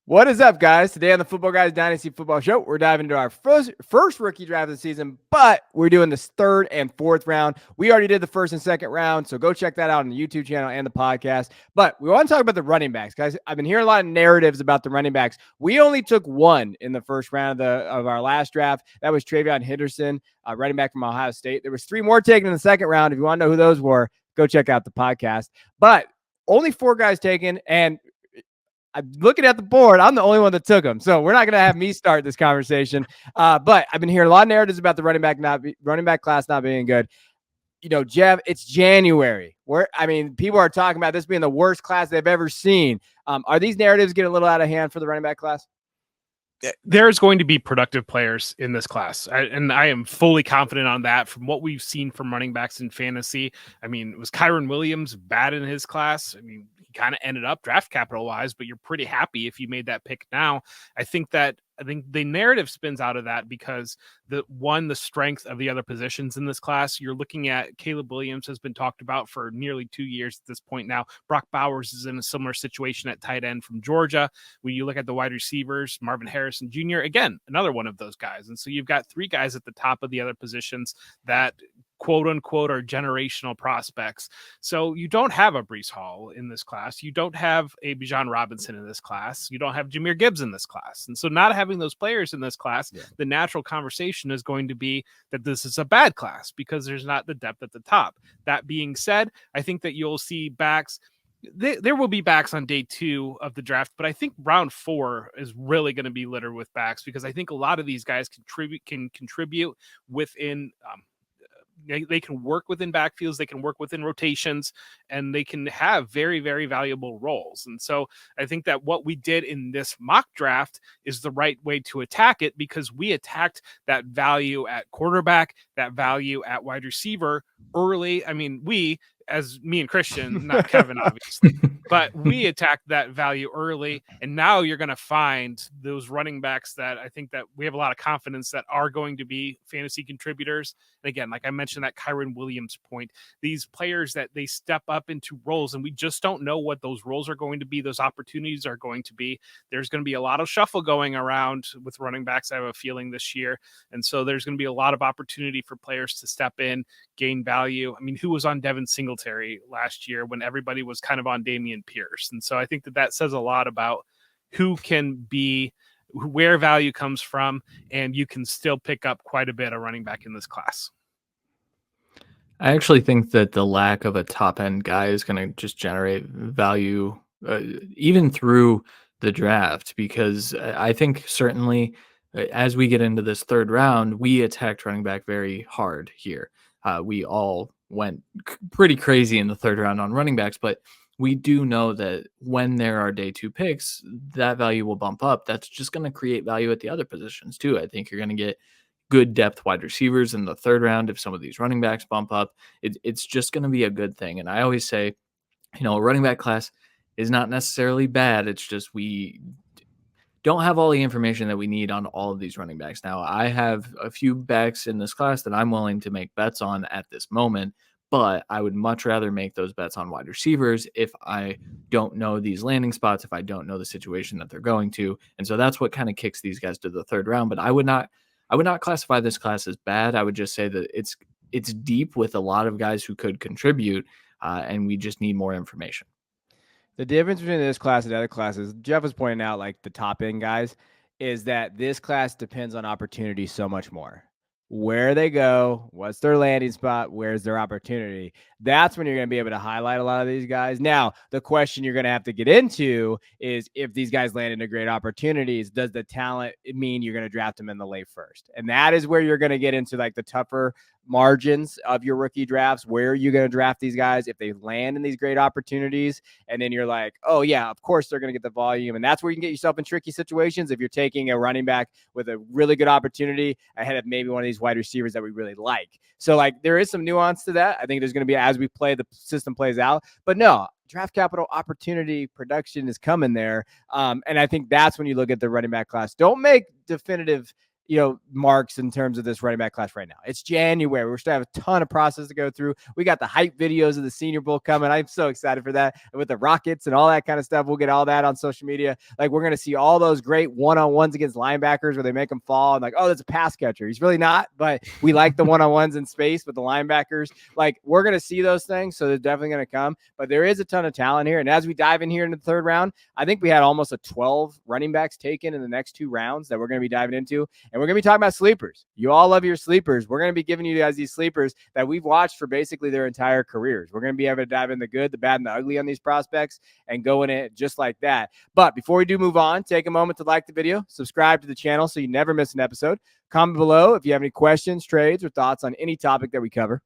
What is up, guys? Today on the Football Guys Dynasty Football Show, we're diving into our first rookie draft of the season, but we're doing this third and fourth round. We already did the first and second round, so go check that out on the YouTube channel and the podcast. But we want to talk about the running backs, guys. I've been hearing a lot of narratives about the running backs. We only took one in the first round of our last draft. That was Travion Henderson, running back from Ohio State. There was 3 more taken in the second round. If you want to know who those were, go check out the podcast. But only 4 guys taken, and I'm looking at the board. I'm the only one that took them. So we're not going to have me start this conversation. But I've been hearing a lot of narratives about the running back class not being good. You know, Jeff, it's January. People are talking about this being the worst class they've ever seen. Are these narratives getting a little out of hand for the running back class? There's going to be productive players in this class, and I am fully confident on that from what we've seen from running backs in fantasy. I mean, was Kyren Williams bad in his class? I mean, he kind of ended up draft capital wise, but you're pretty happy if you made that pick now. I think the narrative spins out of that because the strength of the other positions in this class. You're looking at Caleb Williams has been talked about for nearly 2 years at this point now. Brock Bowers is in a similar situation at tight end from Georgia. When you look at the wide receivers, Marvin Harrison Jr., again, another one of those guys. And so you've got 3 guys at the top of the other positions that quote unquote are generational prospects. So you don't have a Breece Hall in this class. You don't have a Bijan Robinson in this class. You don't have Jahmyr Gibbs in this class. And so not having those players in this class, the natural conversation is going to be that this is a bad class because there's not the depth at the top. That being said, I think that you'll see backs. There will be backs on day 2 of the draft, but I think round 4 is really going to be littered with backs because I think a lot of these guys can contribute within they can work within backfields, they can work within rotations, and they can have very, very valuable roles. And so I think that what we did in this mock draft is the right way to attack it because we attacked that value at quarterback, that value at wide receiver early. I mean, as me and Christian, not Kevin, obviously, but we attacked that value early. And now you're going to find those running backs that I think that we have a lot of confidence that are going to be fantasy contributors. And again, like I mentioned, that Kyren Williams point, these players that they step up into roles and we just don't know what those roles are going to be. Those opportunities are going to be. There's going to be a lot of shuffle going around with running backs, I have a feeling, this year. And so there's going to be a lot of opportunity for players to step in, gain value. I mean, who was on Devin Singletary last year when everybody was kind of on Dameon Pierce? And so I think that says a lot about who can be, where value comes from, and you can still pick up quite a bit of running back in this class. I actually think that the lack of a top end guy is going to just generate value even through the draft, because I think certainly as we get into this third round, we attacked running back very hard here. We all went pretty crazy in the third round on running backs, but we do know that when there are day 2 picks, that value will bump up. That's just going to create value at the other positions too. I think you're going to get good depth wide receivers in the third round. If some of these running backs bump up, it's just going to be a good thing. And I always say, a running back class is not necessarily bad. It's just we don't have all the information that we need on all of these running backs. Now, I have a few backs in this class that I'm willing to make bets on at this moment, but I would much rather make those bets on wide receivers if I don't know these landing spots, if I don't know the situation that they're going to. And so that's what kind of kicks these guys to the third round. But I would not classify this class as bad. I would just say that it's deep with a lot of guys who could contribute, and we just need more information. The difference between this class and other classes, Jeff was pointing out, like the top end guys, is that this class depends on opportunity so much more. Where they go, what's their landing spot, where's their opportunity. That's when you're going to be able to highlight a lot of these guys. Now, the question you're going to have to get into is if these guys land into great opportunities, does the talent mean you're going to draft them in the late first? And that is where you're going to get into like the tougher margins of your rookie drafts. Where are you going to draft these guys if they land in these great opportunities? And then you're like, oh yeah, of course they're going to get the volume. And that's where you can get yourself in tricky situations if you're taking a running back with a really good opportunity ahead of maybe one of these wide receivers that we really like. So like there is some nuance to that. I think there's going to be, as we play, the system plays out, but no, draft capital opportunity production is coming there. And I think that's when you look at the running back class. Don't make definitive marks in terms of this running back class right now. It's January. We're still have a ton of process to go through. We got the hype videos of the Senior Bowl coming. I'm so excited for that. And with the Rockets and all that kind of stuff, we'll get all that on social media. Like, we're going to see all those great one-on-ones against linebackers where they make them fall and like, oh, that's a pass catcher. He's really not, but we like the one-on-ones in space with the linebackers. Like, we're going to see those things. So they're definitely going to come, but there is a ton of talent here. And as we dive in here in the third round, I think we had almost a 12 running backs taken in the next 2 rounds that we're going to be diving into. And we're going to be talking about sleepers. You all love your sleepers. We're going to be giving you guys these sleepers that we've watched for basically their entire careers. We're going to be able to dive in the good, the bad, and the ugly on these prospects and go in it just like that. But before we do move on, take a moment to like the video, subscribe to the channel so you never miss an episode. Comment below if you have any questions, trades, or thoughts on any topic that we cover.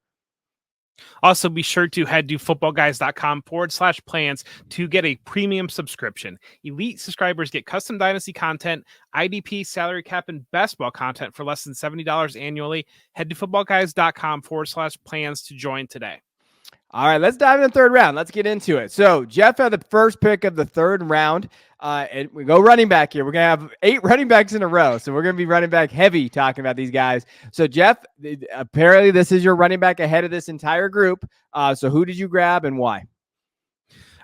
Also, be sure to head to footballguys.com/plans to get a premium subscription. Elite subscribers get custom Dynasty content, IDP, salary cap, and best ball content for less than $70 annually. Head to footballguys.com/plans to join today. All right, let's dive in the third round. Let's get into it. So Jeff had the first pick of the third round. And we go running back here. We're going to have 8 running backs in a row. So we're going to be running back heavy talking about these guys. So Jeff, apparently this is your running back ahead of this entire group. So who did you grab and why?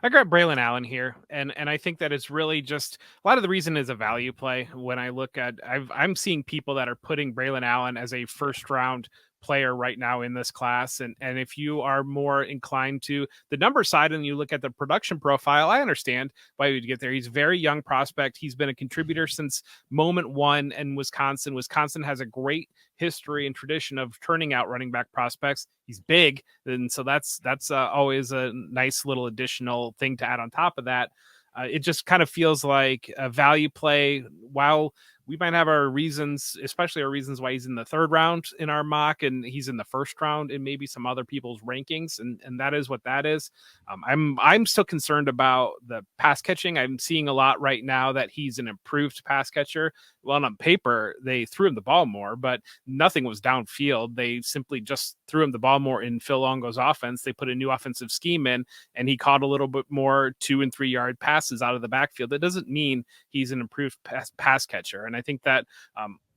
I grabbed Braelon Allen here, and I think that it's really just a lot of the reason is a value play. When I look at, I'm seeing people that are putting Braelon Allen as a first round player right now in this class. And if you are more inclined to the number side and you look at the production profile, I understand why you'd get there. He's a very young prospect. He's been a contributor since moment one in Wisconsin. Wisconsin has a great history and tradition of turning out running back prospects. He's big. And so that's always a nice little additional thing to add on top of that. It just kind of feels like a value play. While we might have our reasons, especially our reasons why he's in the third round in our mock and he's in the first round in maybe some other people's rankings. And that is what that is. I'm still concerned about the pass catching. I'm seeing a lot right now that he's an improved pass catcher. Well, on paper, they threw him the ball more, but nothing was downfield. They simply just threw him the ball more in Phil Longo's offense. They put a new offensive scheme in, and he caught a little bit more 2- and 3-yard passes out of the backfield. That doesn't mean he's an improved pass catcher. And I think that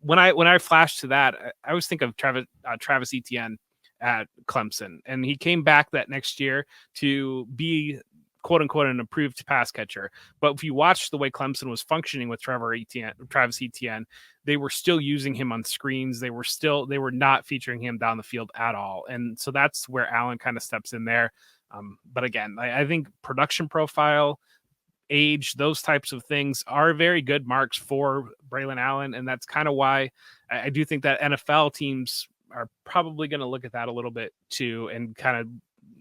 when I flashed to that, I always think of Travis Etienne at Clemson, and he came back that next year to be quote unquote an improved pass catcher. But if you watch the way Clemson was functioning with Travis Etienne, they were still using him on screens. They were not featuring him down the field at all. And so that's where Allen kind of steps in there. But again, I think production profile, age, those types of things are very good marks for Braelon Allen. And that's kind of why I do think that NFL teams are probably going to look at that a little bit too, and kind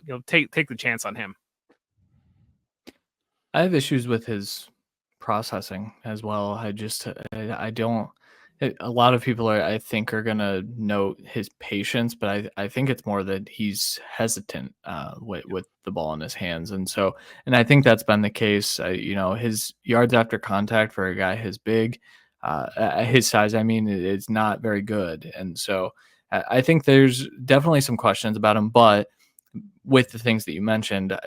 of, take the chance on him. I have issues with his processing as well. I don't. A lot of people I think are going to note his patience, but I think it's more that he's hesitant with the ball in his hands. And I think that's been the case. His yards after contact for a guy his size, it's not very good. And so I think there's definitely some questions about him, but with the things that you mentioned,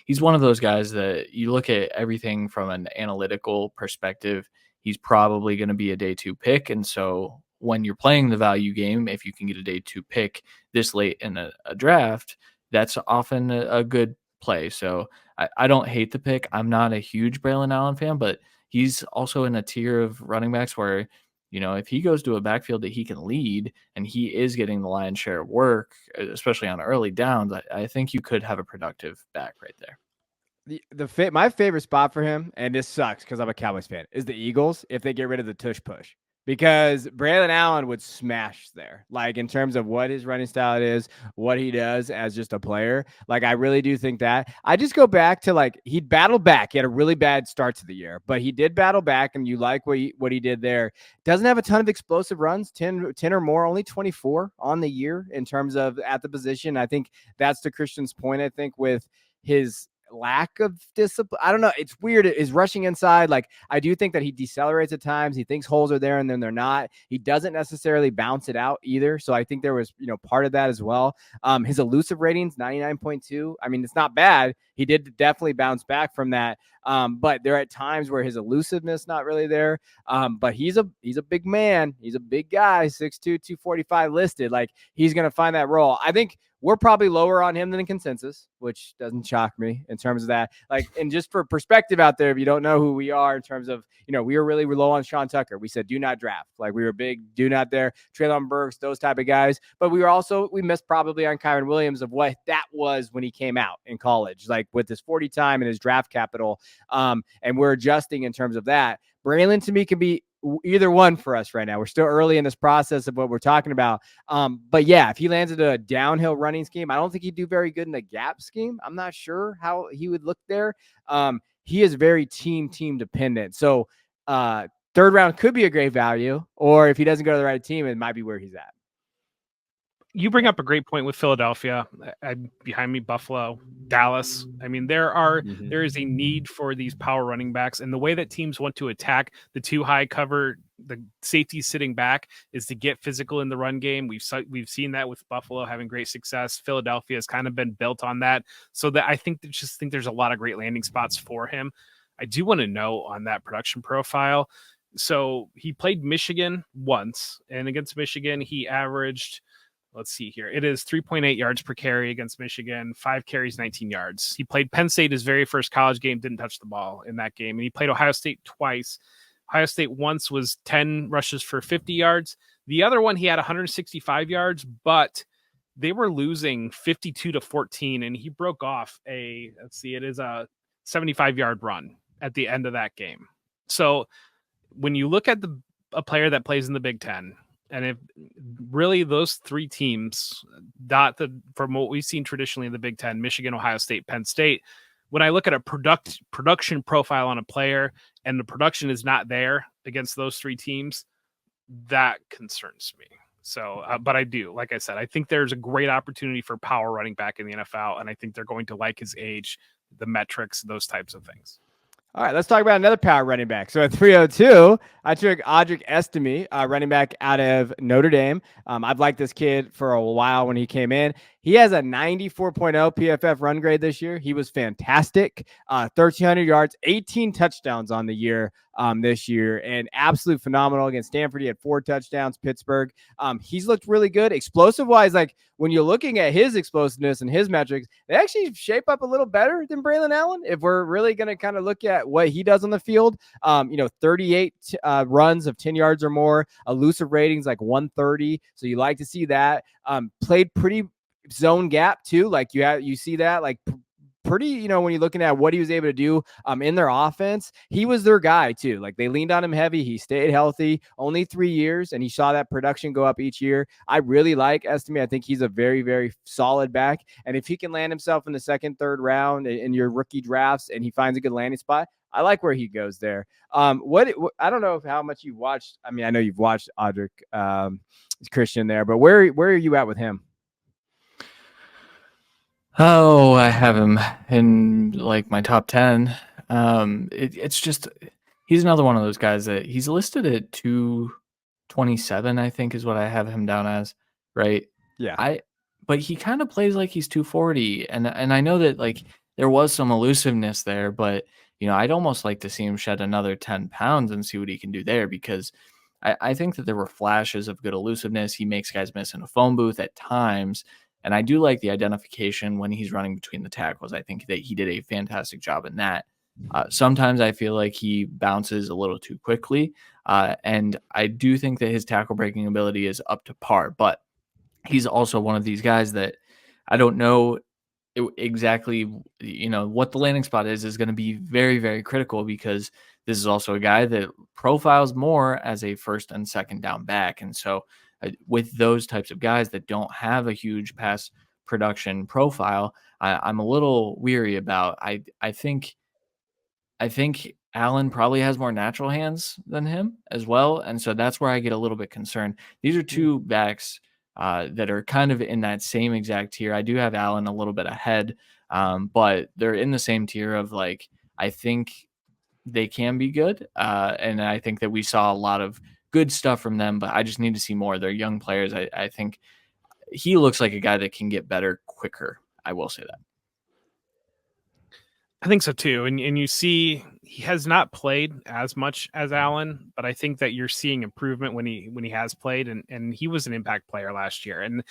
he's one of those guys that you look at everything from an analytical perspective. He's probably going to be a day 2 pick. And so when you're playing the value game, if you can get a day 2 pick this late in a draft, that's often a good play. So I don't hate the pick. I'm not a huge Braelon Allen fan, but he's also in a tier of running backs where, if he goes to a backfield that he can lead and he is getting the lion's share of work, especially on early downs, I think you could have a productive back right there. My favorite spot for him, and this sucks because I'm a Cowboys fan, is the Eagles if they get rid of the tush push. Because Braelon Allen would smash there, like in terms of what his running style is, what he does as just a player. Like, I really do think that. I just go back to he battled back. He had a really bad start to the year, but he did battle back, and you like what he did there. Doesn't have a ton of explosive runs, 10 or more, only 24 on the year in terms of at the position. I think that's to Christian's point, I think, with his lack of discipline. I don't know. It's weird. Is rushing inside. Like, I do think that he decelerates at times. He thinks holes are there and then they're not. He doesn't necessarily bounce it out either. So I think there was, part of that as well. His elusive ratings, 99.2. I mean, it's not bad. He did definitely bounce back from that. But there are times where his elusiveness not really there. But he's a big man. He's a big guy, 6'2", 245 listed. Like, he's going to find that role. I think we're probably lower on him than in consensus, which doesn't shock me in terms of that. Like, and just for perspective out there, if you don't know who we are in terms of, we were really low on Sean Tucker. We said, do not draft. Like, we were big, do not there. Treylon Burks, those type of guys. But we missed probably on Kyren Williams of what that was when he came out in college, like with his 40 time and his draft capital. And we're adjusting in terms of that. Braelon to me can be either one for us right now. We're still early in this process of what we're talking about. But yeah, if he lands into a downhill running scheme, I don't think he'd do very good in the gap scheme. I'm not sure how he would look there. He is very team dependent. So third round could be a great value, or if he doesn't go to the right team, it might be where he's at. You bring up a great point with Philadelphia. Behind me, Buffalo, Dallas. I mean, there is a need for these power running backs, and the way that teams want to attack the too high cover, the safety sitting back, is to get physical in the run game. We've seen that with Buffalo having great success. Philadelphia has kind of been built on that, so that I think there's a lot of great landing spots for him. I do want to know on that production profile. So he played Michigan once, and against Michigan, he averaged. Let's see here. It is 3.8 yards per carry against Michigan, 5 carries, 19 yards. He played Penn State his very first college game, didn't touch the ball in that game. And he played Ohio State twice. Ohio State once was 10 rushes for 50 yards. The other one, he had 165 yards, but they were losing 52-14. And he broke off it is a 75-yard run at the end of that game. So when you look at a player that plays in the Big Ten, and if really those three teams, from what we've seen traditionally in the Big Ten, Michigan, Ohio State, Penn State, when I look at a production profile on a player and the production is not there against those three teams, that concerns me. So, but I do, like I said, I think there's a great opportunity for power running back in the NFL, and I think they're going to like his age, the metrics, those types of things. All right, let's talk about another power running back. So at 302, I took Audric Estime, running back out of Notre Dame. I've liked this kid for a while when he came in. He has a 94.0 PFF run grade this year. He was fantastic. 1,300 yards, 18 touchdowns on the year this year, and absolute phenomenal against Stanford. He had 4 touchdowns. Pittsburgh. He's looked really good. Explosive-wise, like when you're looking at his explosiveness and his metrics, they actually shape up a little better than Braelon Allen. If we're really going to kind of look at what he does on the field, 38 runs of 10 yards or more, elusive ratings like 130. So you like to see that. Played pretty zone gap too. Like you see that like pretty, when you're looking at what he was able to do in their offense, he was their guy too. Like they leaned on him heavy. He stayed healthy, only 3 years, and he saw that production go up each year. I really like Estime. I think he's a very, very solid back. And if he can land himself in the second, third round in your rookie drafts and he finds a good landing spot, I like where he goes there. I don't know how much you've watched. I mean, I know you've watched Audric Christian there, but where are you at with him? Oh, I have him in like my top 10. It's just, he's another one of those guys that he's listed at 227, I think is what I have him down as, right? Yeah. But he kind of plays like he's 240, and I know that like there was some elusiveness there, but I'd almost like to see him shed another 10 pounds and see what he can do there, because I think that there were flashes of good elusiveness. He makes guys miss in a phone booth at times. And I do like the identification when he's running between the tackles. I think that he did a fantastic job in that. Sometimes I feel like he bounces a little too quickly. And I do think that his tackle breaking ability is up to par. But he's also one of these guys that I don't know exactly, what the landing spot is going to be very, very critical, because this is also a guy that profiles more as a first and second down back. And so with those types of guys that don't have a huge pass production profile, I'm a little weary about. I think Allen probably has more natural hands than him as well, and so that's where I get a little bit concerned. These are two backs that are kind of in that same exact tier. I do have Allen a little bit ahead, but they're in the same tier of like, I think they can be good. And I think that we saw a lot of good stuff from them, but I just need to see more. They're young players. I think he looks like a guy that can get better quicker. I will say that. I think so too. And you see he has not played as much as Allen, but I think that you're seeing improvement when he has played, and he was an impact player last year. And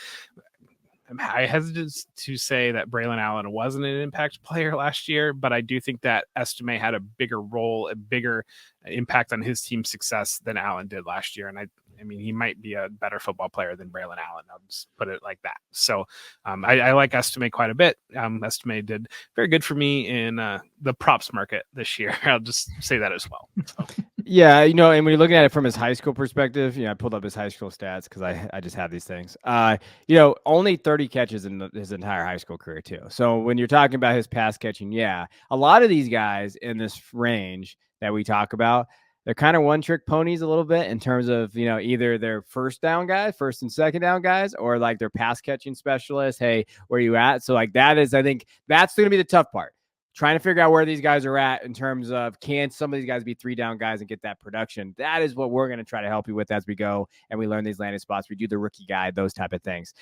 I hesitate to say that Braelon Allen wasn't an impact player last year, but I do think that Estime had a bigger role, a bigger impact on his team's success than Allen did last year. And I mean, he might be a better football player than Braelon Allen. I'll just put it like that. So I like Estime quite a bit. Estime did very good for me in the props market this year. I'll just say that as well. So. Yeah, and when you're looking at it from his high school perspective, I pulled up his high school stats because I just have these things. Only 30 catches in his entire high school career too. So when you're talking about his pass catching, a lot of these guys in this range that we talk about, they're kind of one-trick ponies a little bit in terms of, either their first and second down guys, or like their pass catching specialists. Hey, where are you at? So like I think that's going to be the tough part. Trying to figure out where these guys are at in terms of, can some of these guys be 3-down guys and get that production? That is what we're going to try to help you with as we go and we learn these landing spots. We do the rookie guide, those type of things.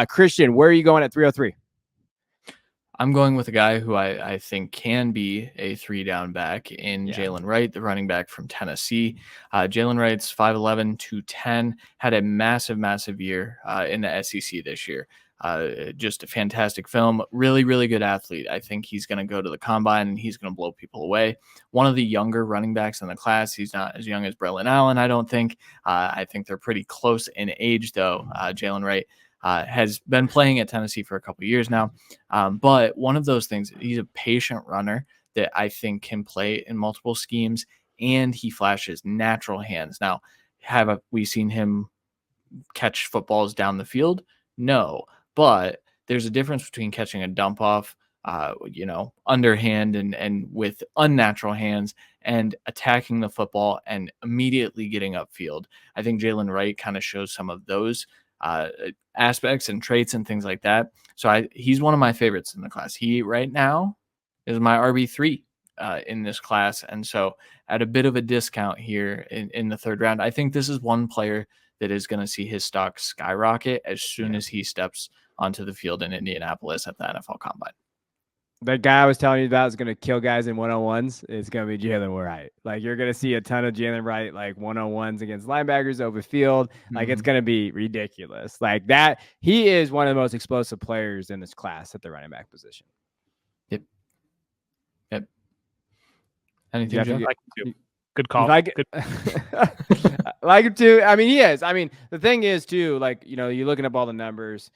Christian, where are you going at 303? I'm going with a guy who I think can be a 3-down back in Jaylen Wright, the running back from Tennessee. Jaylen Wright's 5'11", 210, had a massive year in the SEC this year. Just a fantastic film, really good athlete. I think he's going to go to the combine and he's going to blow people away. One of the younger running backs in the class. He's not as young as Braelon Allen, I don't think. I think they're pretty close in age, though. Jaylen Wright has been playing at Tennessee for a couple of years now. But one of those things, he's a patient runner that I think can play in multiple schemes, and he flashes natural hands. Now, have we seen him catch footballs down the field? No. But there's a difference between catching a dump off, underhand and with unnatural hands, and attacking the football and immediately getting upfield. I think Jaylen Wright kind of shows some of those aspects and traits and things like that. So he's one of my favorites in the class. He right now is my RB3 in this class. And so at a bit of a discount here in the third round, I think this is one player that is going to see his stock skyrocket as soon as he steps onto the field in Indianapolis at the NFL Combine. That guy I was telling you about is going to kill guys in one-on-ones. It's going to be Jaylen Wright. Like, you're going to see a ton of Jaylen Wright, like one-on-ones against linebackers over field. Like, it's going to be ridiculous. Like that, he is one of the most explosive players in this class at the running back position. Yep. Anything, Jeff? Like him too. Good call. Like him too. I mean, he is. I mean, the thing is too, like, you're looking up all the numbers,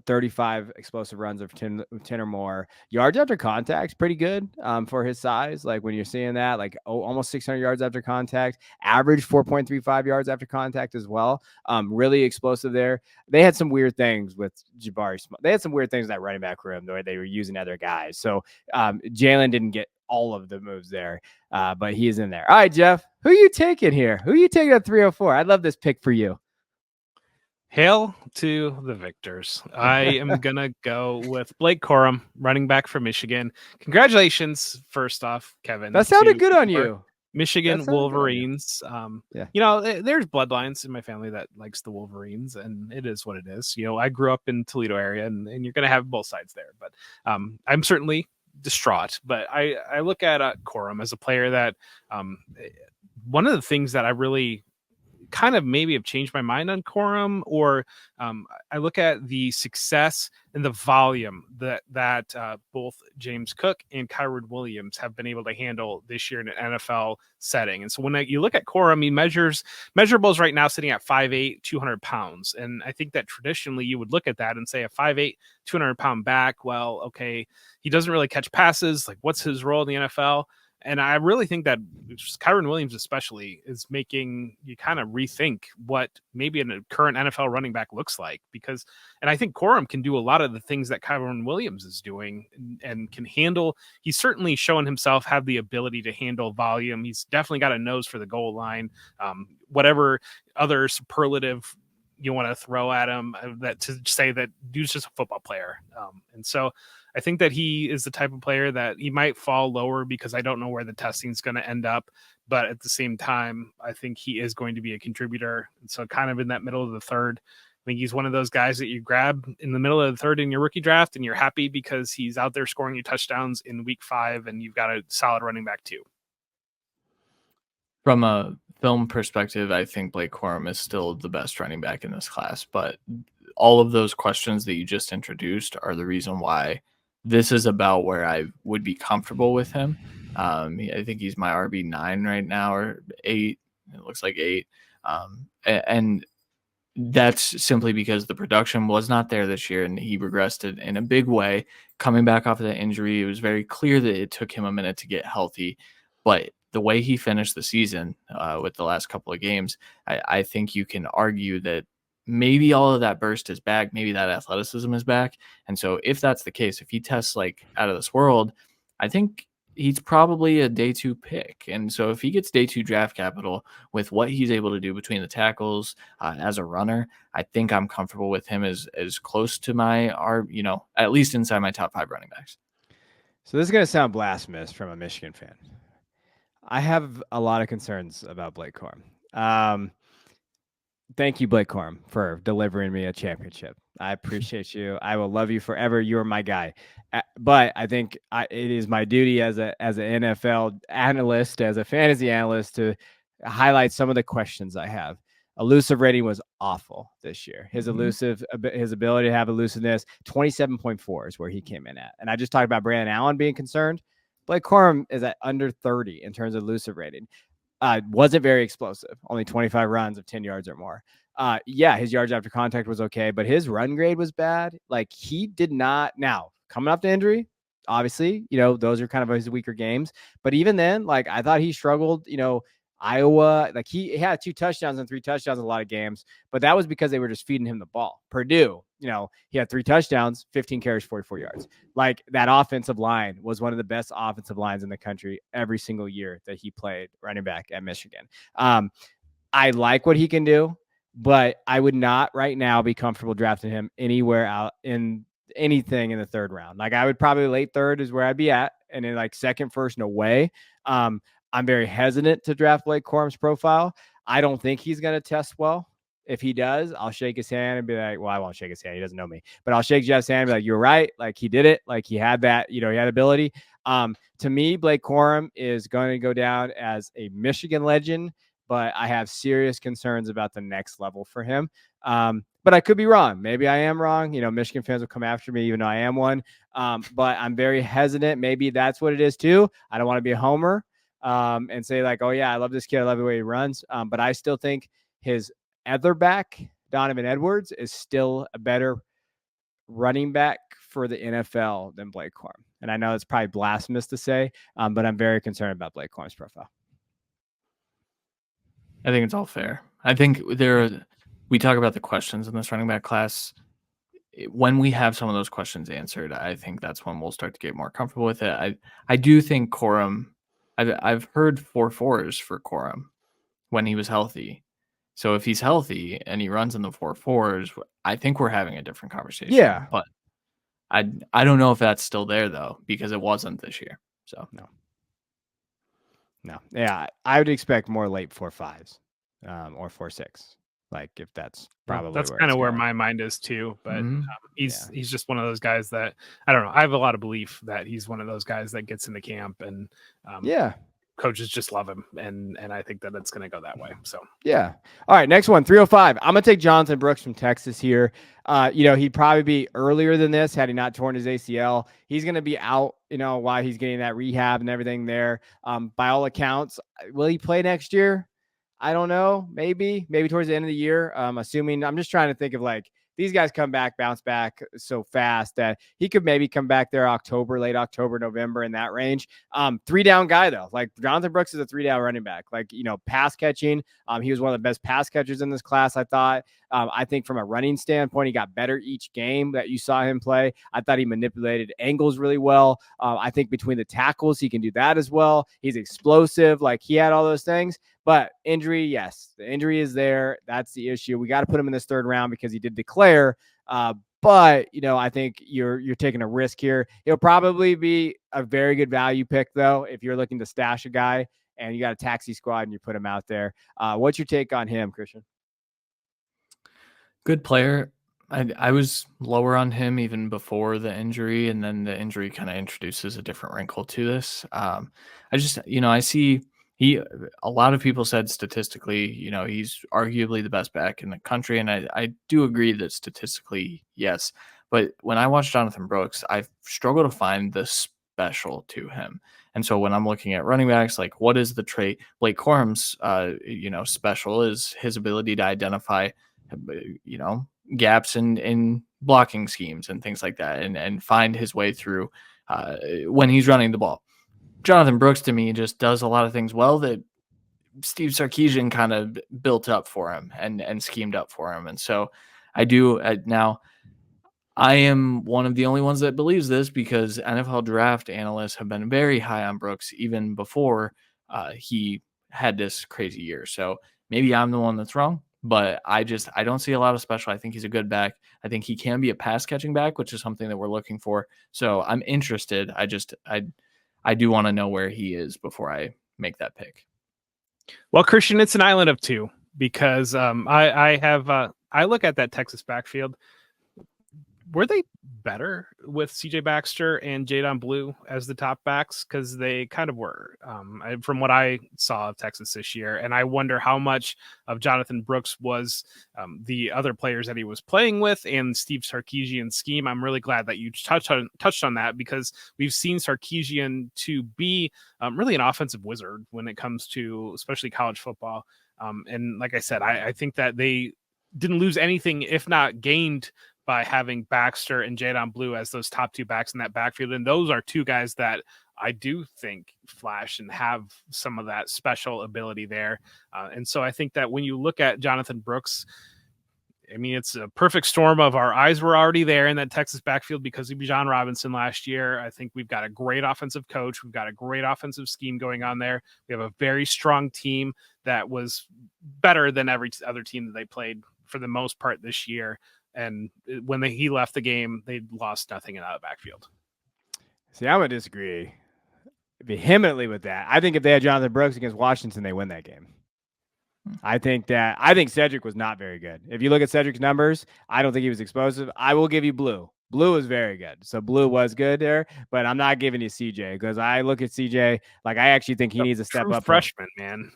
35 explosive runs of 10 or more. Yards after contact, pretty good for his size. Like when you're seeing that, like almost 600 yards after contact, average 4.35 yards after contact as well. Really explosive there. They had some weird things with Jabari. They had some weird things in that running back room the way they were using other guys. So Jaylen didn't get all of the moves there, but he's in there. All right, Jeff, who are you taking here? Who are you taking at 304? I love this pick for you. Hail to the victors. I am going to go with Blake Corum, running back from Michigan. Congratulations, first off, Kevin. That sounded good on you. Michigan Wolverines. There's bloodlines in my family that likes the Wolverines, and it is what it is. I grew up in Toledo area, and you're going to have both sides there. But I'm certainly distraught. But I look at Corum as a player that one of the things that I really kind of maybe have changed my mind on Corum, or I look at the success and the volume that both James Cook and Kyron Williams have been able to handle this year in an NFL setting. And so when you look at Corum, he measurables right now sitting at 5'8", 200 pounds. And I think that traditionally you would look at that and say a 5'8", 200-pound back, well, okay, he doesn't really catch passes. Like, what's his role in the NFL? And I really think that Kyron Williams especially is making you kind of rethink what maybe a current NFL running back looks like, and I think Corum can do a lot of the things that Kyron Williams is doing and can handle. He's certainly shown himself have the ability to handle volume. He's definitely got a nose for the goal line. Whatever other superlative you want to throw at him, that to say that dude's just a football player. And so I think that he is the type of player that he might fall lower because I don't know where the testing is going to end up. But at the same time, I think he is going to be a contributor. And so kind of in that middle of the third, I think he's one of those guys that you grab in the middle of the third in your rookie draft, and you're happy because he's out there scoring you touchdowns in week 5, and you've got a solid running back too. From a film perspective, I think Blake Corum is still the best running back in this class, but all of those questions that you just introduced are the reason why this is about where I would be comfortable with him. I think he's my RB9 right now, or 8. It looks like 8. And that's simply because the production was not there this year, and he regressed it in a big way. Coming back off of that injury, it was very clear that it took him a minute to get healthy, but the way he finished the season with the last couple of games, I think you can argue that maybe all of that burst is back. Maybe that athleticism is back. And so if that's the case, if he tests like out of this world, I think he's probably a day 2 pick. And so if he gets day 2 draft capital with what he's able to do between the tackles as a runner, I think I'm comfortable with him as close to my, at least inside my top 5 running backs. So this is going to sound blasphemous from a Michigan fan. I have a lot of concerns about Blake Corum. Thank you, Blake Corum, for delivering me a championship. I appreciate you. I will love you forever. You're my guy. But I think it is my duty as an NFL analyst, as a fantasy analyst, to highlight some of the questions I have. Elusive rating was awful this year. His his ability to have elusiveness, 27.4 is where he came in at. And I just talked about Braelon Allen being concerned. Blake Corum is at under 30 in terms of elusive rating. Wasn't very explosive, only 25 runs of 10 yards or more. His yards after contact was okay, but his run grade was bad. Like, he did not. Now, coming off the injury, obviously, those are kind of his weaker games. But even then, like, I thought he struggled, Iowa, like he had 2 touchdowns and 3 touchdowns in a lot of games, but that was because they were just feeding him the ball. Purdue, he had 3 touchdowns, 15 carries, 44 yards. Like, that offensive line was one of the best offensive lines in the country every single year that he played running back at Michigan. I like what he can do, but I would not right now be comfortable drafting him anywhere out in anything in the 3rd round. Like, I would probably late 3rd is where I'd be at, and then like 2nd, 1st, no way. I'm very hesitant to draft Blake Corum's profile. I don't think he's going to test well. If he does, I'll shake his hand and be like, well, I won't shake his hand. He doesn't know me, but I'll shake Jeff's hand and be like, you're right. Like, he did it. Like, he had that, he had ability. To me, Blake Corum is going to go down as a Michigan legend, but I have serious concerns about the next level for him. But I could be wrong. Maybe I am wrong. Michigan fans will come after me, even though I am one. But I'm very hesitant. Maybe that's what it is too. I don't want to be a homer and say like, oh yeah, I love this kid. I love the way he runs. But I still think his other back, Donovan Edwards, is still a better running back for the NFL than Blake Corum. And I know it's probably blasphemous to say, but I'm very concerned about Blake Corum's profile. I think it's all fair. I think we talk about the questions in this running back class. When we have some of those questions answered, I think that's when we'll start to get more comfortable with it. I do think Corum, I've heard 4.4s for Corum when he was healthy. So if he's healthy and he runs in the 4.4s, I think we're having a different conversation. Yeah. But I don't know if that's still there though, because it wasn't this year. So no. Yeah, I would expect more late 4.5s or 4.6. Like, if that's probably that's kind of where my mind is too. But he's just one of those guys that, I don't know. I have a lot of belief that he's one of those guys that gets into camp and coaches just love him. And I think that it's going to go that way. So, yeah. All right. Next one, 305. I'm going to take Jonathan Brooks from Texas here. He'd probably be earlier than this had he not torn his ACL. He's going to be out, while he's getting that rehab and everything there. By all accounts, will he play next year? I don't know. Maybe towards the end of the year. Assuming, I'm just trying to think of like, these guys bounce back so fast that he could maybe come back there late October, November, in that range. 3-down guy though. Like, Jonathan Brooks is a 3-down running back. Like, pass catching. He was one of the best pass catchers in this class, I thought. I think from a running standpoint, he got better each game that you saw him play. I thought he manipulated angles really well. I think between the tackles, he can do that as well. He's explosive. Like, he had all those things. But injury, yes, the injury is there. That's the issue. We got to put him in this 3rd round because he did declare But, I think you're taking a risk here. It'll probably be a very good value pick, though, if you're looking to stash a guy and you got a taxi squad and you put him out there. What's your take on him, Christian? Good player. I was lower on him even before the injury, and then the injury kind of introduces a different wrinkle to this. I just, I see a lot of people said statistically, he's arguably the best back in the country, and I do agree that statistically, yes. But when I watch Jonathan Brooks, I struggle to find the special to him. And so when I'm looking at running backs, like what is the trait? Blake Corum's, special is his ability to identify gaps in blocking schemes and things like that, and find his way through when he's running the ball. Jonathan Brooks, to me, just does a lot of things well that Steve Sarkisian kind of built up for him and schemed up for him. And so I do now. I am one of the only ones that believes this because NFL draft analysts have been very high on Brooks even before he had this crazy year. So maybe I'm the one that's wrong, but I don't see a lot of special. I think he's a good back. I think he can be a pass catching back, which is something that we're looking for. So I'm interested. I do want to know where he is before I make that pick. Well, Christian, it's an island of two because I look at that Texas backfield. Were they better with CJ Baxter and Jadon Blue as the top backs? Because they kind of were, from what I saw of Texas this year. And I wonder how much of Jonathan Brooks was the other players that he was playing with and Steve Sarkisian's scheme. I'm really glad that you touched on that because we've seen Sarkisian to be really an offensive wizard when it comes to especially college football. And like I said, I think that they didn't lose anything, if not gained, by having Baxter and Jadon Blue as those top two backs in that backfield. And those are two guys that I do think flash and have some of that special ability there. And so I think that when you look at Jonathan Brooks, I mean, it's a perfect storm of our eyes were already there in that Texas backfield because of John Robinson last year. I think we've got a great offensive coach. We've got a great offensive scheme going on there. We have a very strong team that was better than every other team that they played for the most part this year. And when he left the game, they lost nothing in that backfield. See, I would disagree vehemently with that. I think if they had Jonathan Brooks against Washington, they win that game. I think Cedric was not very good. If you look at Cedric's numbers, I don't think he was explosive. I will give you Blue. Blue was very good. So Blue was good there, but I'm not giving you CJ because I look at CJ like I actually think he needs to step up. Freshman, man.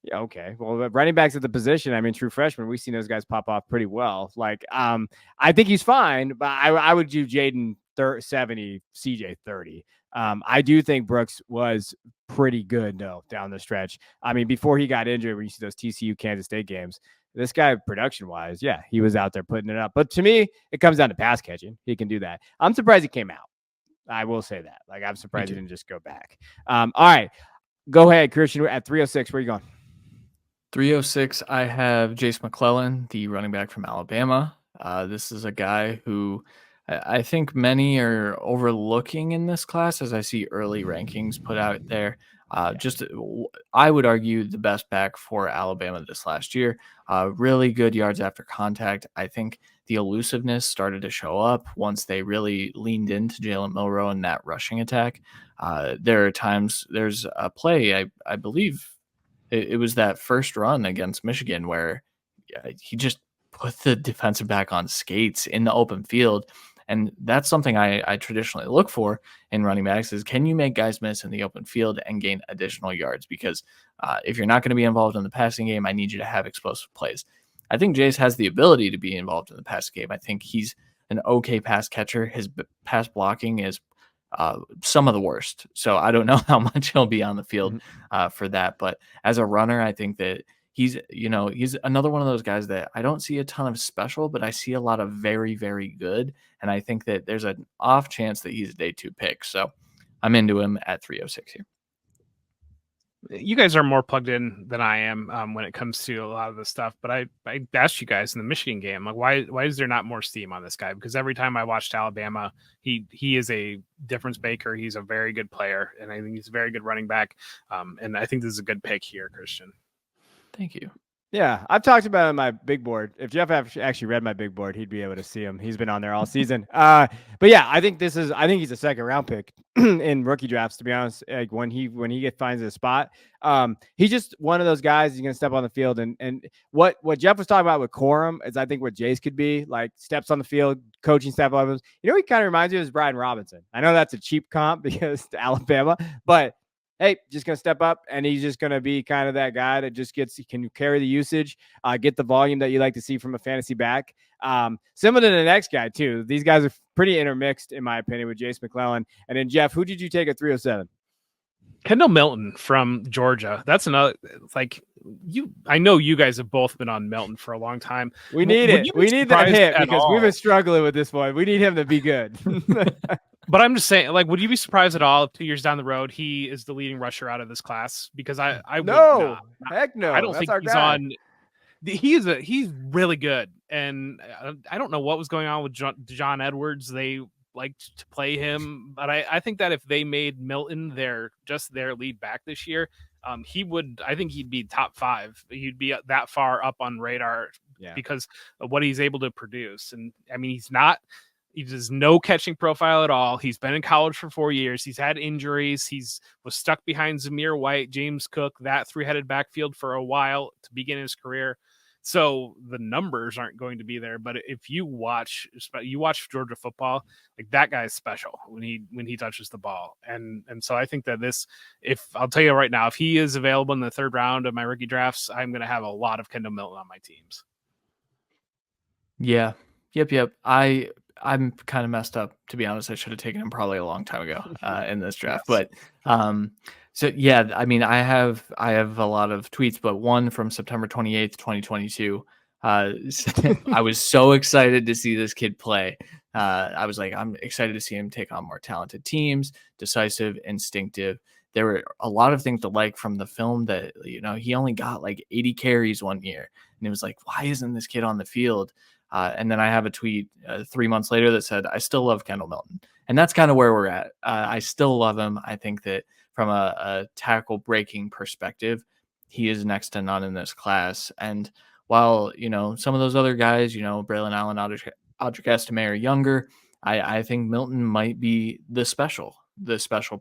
Yeah, okay. Well, running backs at the position, I mean, true freshman, we've seen those guys pop off pretty well. Like, I think he's fine, but I would do Jaden 70, CJ 30. I do think Brooks was pretty good, though, down the stretch. I mean, before he got injured, when you see those TCU Kansas State games, this guy, production-wise, yeah, he was out there putting it up. But to me, it comes down to pass catching. He can do that. I'm surprised he came out. I will say that. Like, I'm surprised he didn't just go back. All right. Go ahead, Christian. We're at 306. Where are you going? 306, I have Jase McClellan, the running back from Alabama. This is a guy who I think many are overlooking in this class as I see early rankings put out there. I would argue the best back for Alabama this last year. Really good yards after contact. I think the elusiveness started to show up once they really leaned into Jalen Milroe and that rushing attack. There are times, there's a play, I believe, it was that first run against Michigan where he just put the defensive back on skates in the open field. And that's something I traditionally look for in running backs is can you make guys miss in the open field and gain additional yards? Because if you're not going to be involved in the passing game, I need you to have explosive plays. I think Jase has the ability to be involved in the passing game. I think he's an okay pass catcher. His pass blocking is some of the worst. So I don't know how much he'll be on the field for that. But as a runner, I think that he's another one of those guys that I don't see a ton of special, but I see a lot of very, very good. And I think that there's an off chance that he's a day 2 pick. So I'm into him at 306 here. You guys are more plugged in than I am when it comes to a lot of this stuff. But I asked you guys in the Michigan game, like, why is there not more steam on this guy? Because every time I watched Alabama, he is a difference maker. He's a very good player, and I think he's a very good running back. And I think this is a good pick here, Christian. Thank you. Yeah, I've talked about it on my big board. If Jeff actually read my big board, he'd be able to see him. He's been on there all season. But yeah, I think he's a second round pick in rookie drafts. To be honest, like when he finds a spot, he's just one of those guys. He's gonna step on the field, and what Jeff was talking about with Corum is I think what Jase could be like. Steps on the field, coaching staff levels. You know, he kind of reminds me of Brian Robinson. I know that's a cheap comp because to Alabama, but hey, just going to step up, and he's just going to be kind of that guy that just can carry the usage, get the volume that you like to see from a fantasy back. Similar to the next guy, too. These guys are pretty intermixed, in my opinion, with Jase McClellan. And then, Jeff, who did you take at 307? Kendall Milton from Georgia. That's another, like, I know you guys have both been on Milton for a long time. We need it. We need that hit because we've been struggling with this one. We need him to be good. But I'm just saying, like, would you be surprised at all if 2 years down the road he is the leading rusher out of this class? Because I no, heck no. I don't think he's on. He's really good, and I don't know what was going on with John Edwards. They liked to play him, but I think that if they made Milton their lead back this year, I think he'd be top 5. He'd be that far up on radar because of what he's able to produce. And I mean, he does no catching profile at all. He's been in college for 4 years. He's had injuries. Was stuck behind Zamir White, James Cook, that 3-headed backfield for a while to begin his career. So the numbers aren't going to be there. But if you watch Georgia football, like that guy's special when he touches the ball. And so I think that I'll tell you right now, if he is available in the 3rd round of my rookie drafts, I'm going to have a lot of Kendall Milton on my teams. Yeah. Yep. I'm kind of messed up, to be honest. I should have taken him probably a long time ago in this draft. Yes. But so yeah, I mean, I have a lot of tweets, but one from September 28th, 2022. I was so excited to see this kid play. I was like, I'm excited to see him take on more talented teams, decisive, instinctive. There were a lot of things to like from the film that, you know, he only got like 80 carries one year. And it was like, why isn't this kid on the field? And then I have a tweet 3 months later that said, I still love Kendall Milton. And that's kind of where we're at. I still love him. I think that from a tackle breaking perspective, he is next to none in this class. And while, you know, some of those other guys, you know, Braelon Allen, Audric Estime are younger, I think Milton might be the special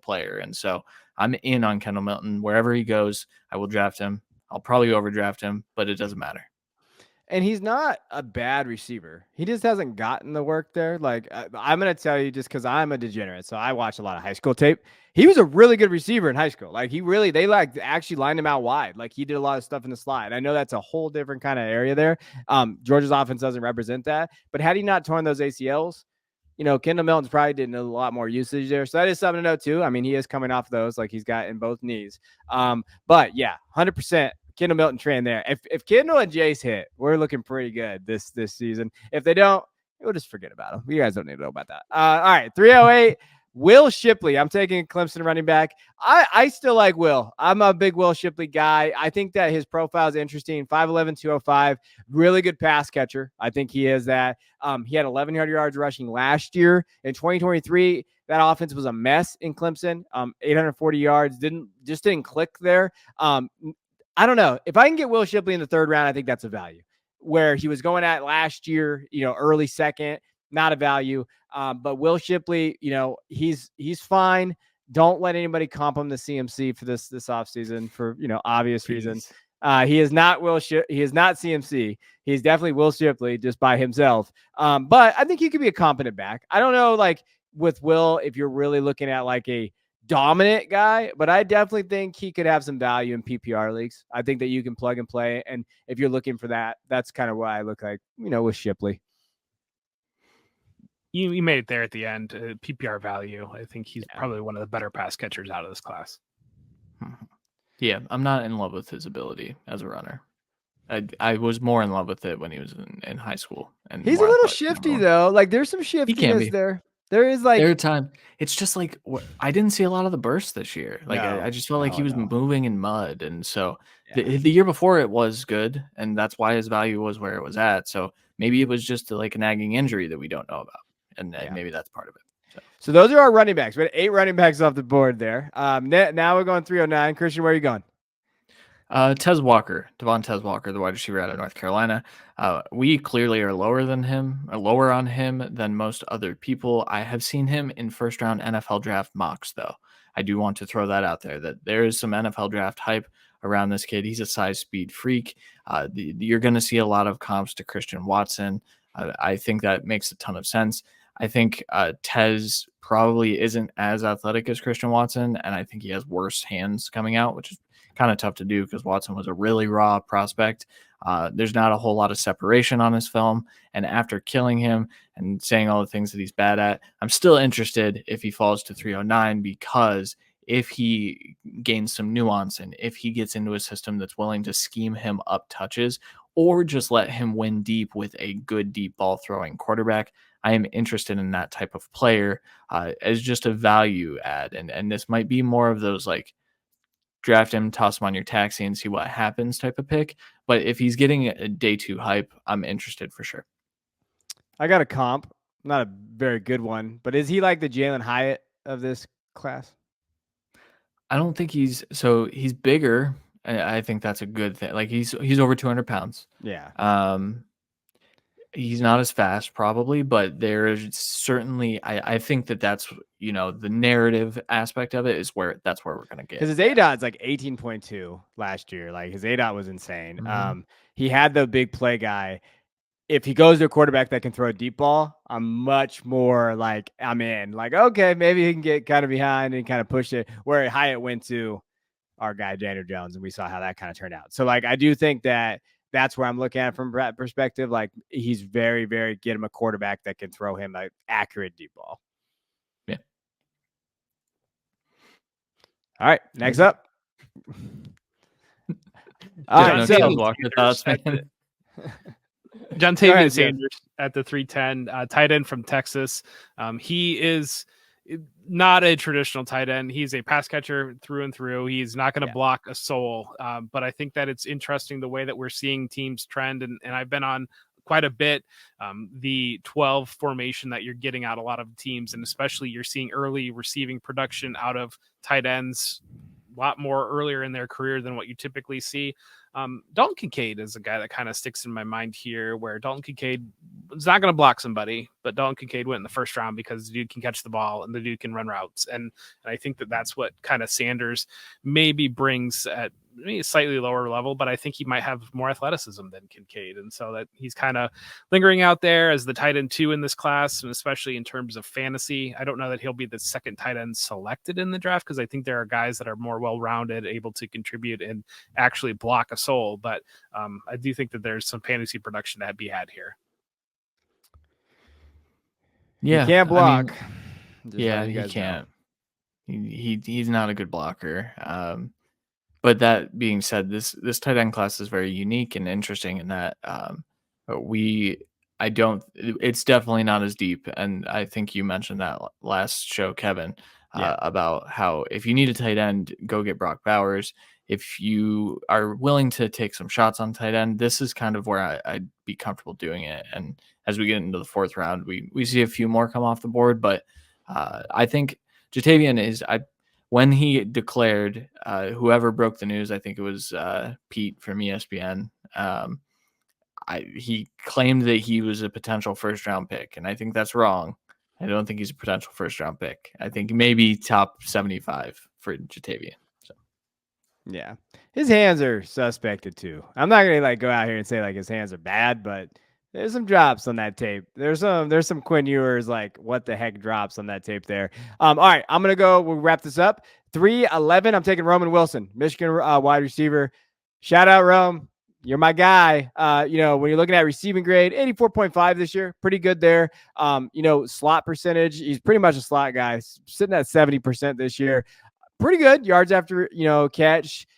player. And so I'm in on Kendall Milton. Wherever he goes, I will draft him. I'll probably overdraft him, but it doesn't matter. And he's not a bad receiver. He just hasn't gotten the work there. Like, I'm going to tell you just because I'm a degenerate. So I watch a lot of high school tape. He was a really good receiver in high school. Like, they actually lined him out wide. Like, he did a lot of stuff in the slide. I know that's a whole different kind of area there. Georgia's offense doesn't represent that. But had he not torn those ACLs, you know, Kendall Milton's probably did a lot more usage there. So that is something to note too. I mean, he is coming off those, like he's got in both knees. But yeah, 100%. Kendall Milton train there. If Kendall and Jase hit, we're looking pretty good this season. If they don't, we'll just forget about them. You guys don't need to know about that. All right, 308. Will Shipley. I'm taking Clemson running back. I still like Will. I'm a big Will Shipley guy. I think that his profile is interesting. 5'11", 205. Really good pass catcher. I think he is that. He had 1,100 yards rushing last year. In 2023, that offense was a mess in Clemson. 840 yards. Didn't click there. I don't know. If I can get Will Shipley in the 3rd round, I think that's a value. Where he was going at last year, you know, early 2nd, not a value. But Will Shipley, you know, he's fine. Don't let anybody comp him to CMC for this offseason for, you know, obvious reasons. He is not he is not CMC. He's definitely Will Shipley just by himself. But I think he could be a competent back. I don't know, like with Will, if you're really looking at like a dominant guy, but I definitely think he could have some value in PPR leagues. I think that you can plug and play. And if you're looking for that, that's kind of what I look like, you know, with Shipley. You made it there at the end. PPR value. I think he's probably one of the better pass catchers out of this class. Yeah, I'm not in love with his ability as a runner. I was more in love with it when he was in high school. And he's a little shifty though. Like there's some shiftiness there. There is like every time. It's just like I didn't see a lot of the bursts this year. Like I just felt like he was moving in mud, and so the year before it was good, and that's why his value was where it was at. So maybe it was just like a nagging injury that we don't know about, and maybe that's part of it. So those are our running backs. We had 8 running backs off the board there. Now we're going 309. Christian, where are you going? Devontez Walker, the wide receiver out of North Carolina. We clearly are lower on him than most other people. I have seen him in first round NFL draft mocks, though. I do want to throw that out there, that there is some NFL draft hype around this kid. He's a size speed freak. You're going to see a lot of comps to Christian Watson. I think that makes a ton of sense. I think Tez probably isn't as athletic as Christian Watson, and I think he has worse hands coming out, which is kind of tough to do because Watson was a really raw prospect. There's not a whole lot of separation on his film. And after killing him and saying all the things that he's bad at, I'm still interested if he falls to 309, because if he gains some nuance and if he gets into a system that's willing to scheme him up touches or just let him win deep with a good deep ball throwing quarterback, I am interested in that type of player as just a value add. And this might be more of those like draft him, toss him on your taxi and see what happens type of pick. But if he's getting a day 2 hype, I'm interested for sure. I got a comp, not a very good one, but is he like the Jalen Hyatt of this class? I don't think he's bigger. I think that's a good thing. Like he's over 200 pounds. Yeah. He's not as fast probably, but there's certainly, I think that's, the narrative aspect of it is that's where we're going to get. Because his ADOT is like 18.2 last year. Like his ADOT was insane. Mm-hmm. He had the big play guy. If he goes to a quarterback that can throw a deep ball, I'm much more like, I'm in. Like, okay, maybe he can get kind of behind and kind of push it. Where Hyatt went to our guy, Daniel Jones, and we saw how that kind of turned out. So, like, I do think that's where I'm looking at it from that perspective. Like, he's very, very, get him a quarterback that can throw him an accurate deep ball. Yeah. All right, next up. All right, so Walker thoughts, man. Jontavian Sanders at the 310, tight end from Texas. He is not a traditional tight end. He's a pass catcher through and through. He's not going to block a soul. But I think that it's interesting the way that we're seeing teams trend. And I've been on quite a bit the 12 formation that you're getting out a lot of teams. And especially you're seeing early receiving production out of tight ends a lot more earlier in their career than what you typically see. Dalton Kincaid is a guy that kind of sticks in my mind here, where Dalton Kincaid is not going to block somebody, but Dalton Kincaid went in the first round because the dude can catch the ball and the dude can run routes. And I think that's what kind of Sanders maybe brings at maybe a slightly lower level, but I think he might have more athleticism than Kincaid. And so that he's kind of lingering out there as the tight end 2 in this class, and especially in terms of fantasy. I don't know that he'll be the second tight end selected in the draft, because I think there are guys that are more well-rounded, able to contribute and actually block a soul. But I do think that there's some fantasy production to be had here. Yeah, he can't block. He can't. He's not a good blocker. But that being said, this tight end class is very unique and interesting in that it's definitely not as deep. And I think you mentioned that last show, Kevin, about how if you need a tight end, go get Brock Bowers. If you are willing to take some shots on tight end, this is kind of where I'd be comfortable doing it. And as we get into the 4th round, we see a few more come off the board. But I think Jontavian when he declared, whoever broke the news, I think it was Pete from ESPN, he claimed that he was a potential first-round pick, and I think that's wrong. I don't think he's a potential first-round pick. I think maybe top 75 for Jontavian. So. Yeah, his hands are suspected too. I'm not gonna go out here and say his hands are bad, but there's some drops on that tape. There's some Quinn Ewers, what the heck drops on that tape there. All right, I'm going to go. We'll wrap this up. 3-11, I'm taking Roman Wilson, Michigan wide receiver. Shout out, Rome. You're my guy. When you're looking at receiving grade, 84.5 this year. Pretty good there. Slot percentage, he's pretty much a slot guy. Sitting at 70% this year. Pretty good. Yards after, catch.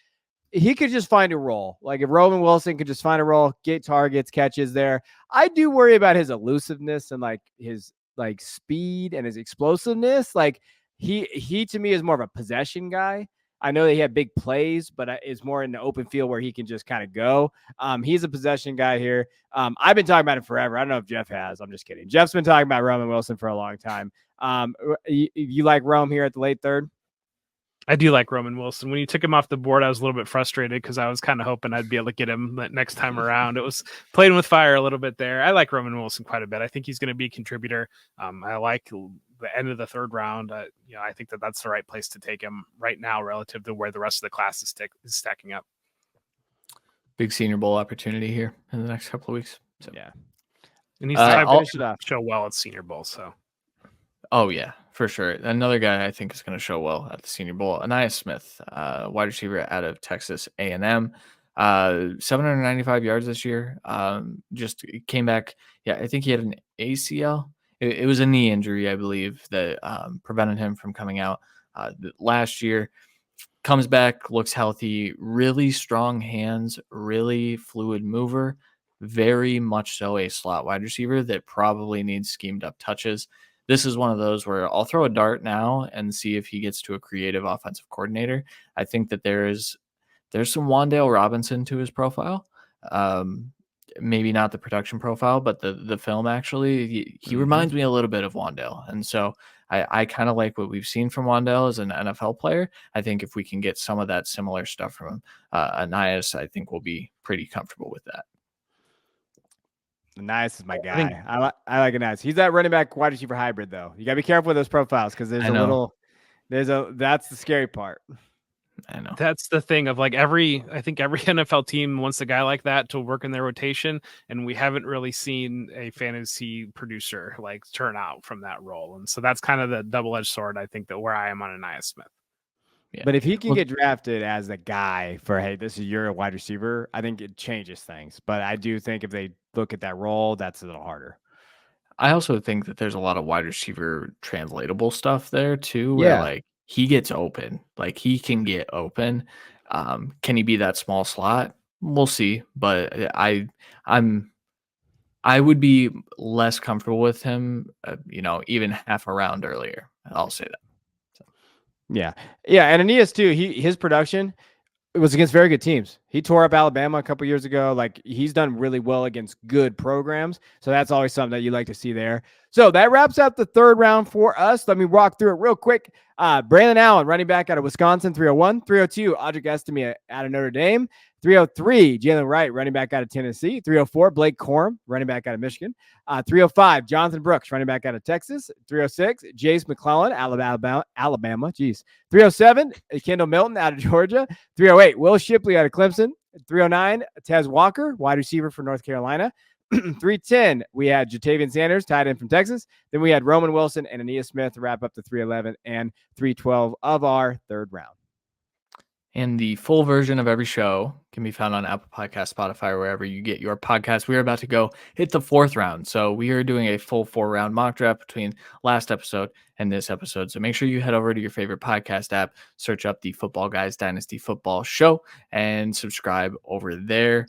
He could just find a role. If Roman Wilson could just find a role, get targets, catches there. I do worry about his elusiveness and his speed and his explosiveness. He to me is more of a possession guy. I know that he had big plays, but it's more in the open field where he can just kind of go. He's a possession guy here. I've been talking about him forever. I don't know if Jeff has. I'm just kidding. Jeff's been talking about Roman Wilson for a long time. You like Rome here at the late 3rd? I do like Roman Wilson. When you took him off the board, I was a little bit frustrated because I was kind of hoping I'd be able to get him that next time around. It was playing with fire a little bit there. I like Roman Wilson quite a bit. I think he's going to be a contributor. I like the end of the third round. I think that's the right place to take him right now relative to where the rest of the class is stacking up. Big Senior Bowl opportunity here in the next couple of weeks. So. Yeah. And he's to show well at Senior Bowl. So. Oh, yeah, for sure. Another guy I think is going to show well at the Senior Bowl, Ainias Smith, wide receiver out of Texas A&M, 795 yards this year. Just came back. Yeah, I think he had an ACL. It was a knee injury, I believe, that prevented him from coming out last year. Comes back, looks healthy, really strong hands, really fluid mover, very much so a slot wide receiver that probably needs schemed up touches. This is one of those where I'll throw a dart now and see if he gets to a creative offensive coordinator. I think that there's some Wan'Dale Robinson to his profile. Maybe not the production profile, but the film actually. He reminds me a little bit of Wan'Dale. And so I kind of like what we've seen from Wan'Dale as an NFL player. I think if we can get some of that similar stuff from him, Ainias, I think we'll be pretty comfortable with that. Ainias is my guy. I like Ainias. He's that running back wide receiver hybrid though. You gotta be careful with those profiles because that's the scary part. I know. That's the thing of I think every NFL team wants a guy like that to work in their rotation, and we haven't really seen a fantasy producer turn out from that role. And so that's kind of the double-edged sword, I think, that where I am on Ainias Smith. Yeah. But if he can get drafted as the guy for, hey, this is your wide receiver, I think it changes things. But I do think if they look at that role, that's a little harder. I also think that there's a lot of wide receiver translatable stuff there too, where he gets open, he can get open. Can he be that small slot? We'll see. But I would be less comfortable with him, even half a round earlier. I'll say that. Yeah. And Ainias too, his production, it was against very good teams. He tore up Alabama a couple years ago. He's done really well against good programs. So that's always something that you like to see there. So that wraps up the third round for us. Let me walk through it real quick. Braelon Allen, running back out of Wisconsin, 301. 302, Audric Estime out of Notre Dame. 303, Jaylen Wright, running back out of Tennessee. 304, Blake Corum, running back out of Michigan. 305, Jonathan Brooks, running back out of Texas. 306, Jase McClellan, Alabama. Geez. 307, Kendall Milton out of Georgia. 308, Will Shipley out of Clemson. 309, Tez Walker, wide receiver for North Carolina. 310, we had Jatavian Sanders, tight end from Texas. Then we had Roman Wilson and Ainias Smith to wrap up the 311 and 312 of our third round. And the full version of every show can be found on Apple Podcasts, Spotify, or wherever you get your podcasts. We are about to go hit the fourth round. So we are doing a full 4-round mock draft between last episode and this episode. So make sure you head over to your favorite podcast app, search up the Football Guys Dynasty Football Show, and subscribe over there.